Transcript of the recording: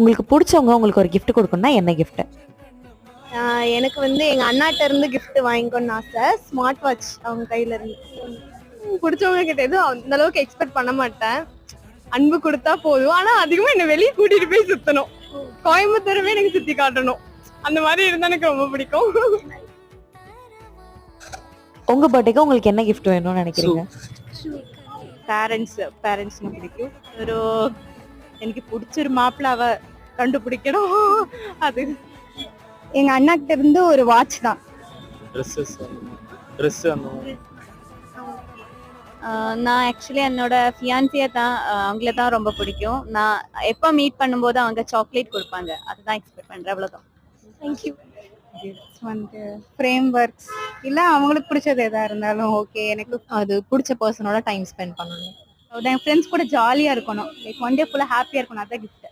உங்களுக்கு புடிச்சவங்க உங்களுக்கு ஒரு கிஃப்ட் குடுக்கணும்னா என்ன கிஃப்ட்? எனக்கு வந்து எங்க அண்ணாட்ட இருந்து gift வாங்கிக்கணும்னு ஆசை. ஸ்மார்ட் வாட்ச் அவங்க கையில இருந்து. பிடிச்சவங்க கிட்ட எதுவும் அந்த அளவுக்கு எக்ஸ்பெக்ட் பண்ண மாட்டேன். அன்பு கொடுத்தா போதும். ஆனா அதிகமா என்ன வெளியே கூட்டிட்டு போய் சுத்தணும். கோயம்புத்தூரவே எனக்கு சுத்தி காட்டணும். அந்த மாதிரி இருந்தா எனக்கு ரொம்ப பிடிக்கும். உங்க பர்த்டேக்கு உங்களுக்கு என்ன கிஃப்ட் வேணும்னு நினைக்கிறீங்க? பேரண்ட்ஸ்னு பிடிக்கும். ஒரு எனக்கு பிடிச்ச ஒரு மாப்பிள்ளாவ கண்டுபிடிக்கணும். அது எங்க அண்ணா கிட்ட இருந்து ஒரு வாட்ச் தான். ட்ரெஸ் அந்த மாதிரி. நான் ஆக்சுவலி என்னோட ஃபியான்சியை தான் அவங்கள தான் ரொம்ப பிடிக்கும். நான் எப்போ மீட் பண்ணும்போது அவங்க சாக்லேட் கொடுப்பாங்க. அதுதான் எக்ஸ்பெக்ட் பண்றேன். அவ்வளோதான். தேங்க்யூ. வந்து ஃப்ரேம் ஒர்க்ஸ் இல்லை அவங்களுக்கு பிடிச்சது எதா இருந்தாலும் ஓகே. எனக்கு அது பிடிச்ச பர்சனோட டைம் ஸ்பெண்ட் பண்ணணும். என் ஃப்ரெண்ட்ஸ் கூட ஜாலியாக இருக்கணும். லைக் ஒன் டே ஃபுல்லாக ஹாப்பியாக இருக்கணும். அதான் கிஃப்ட்.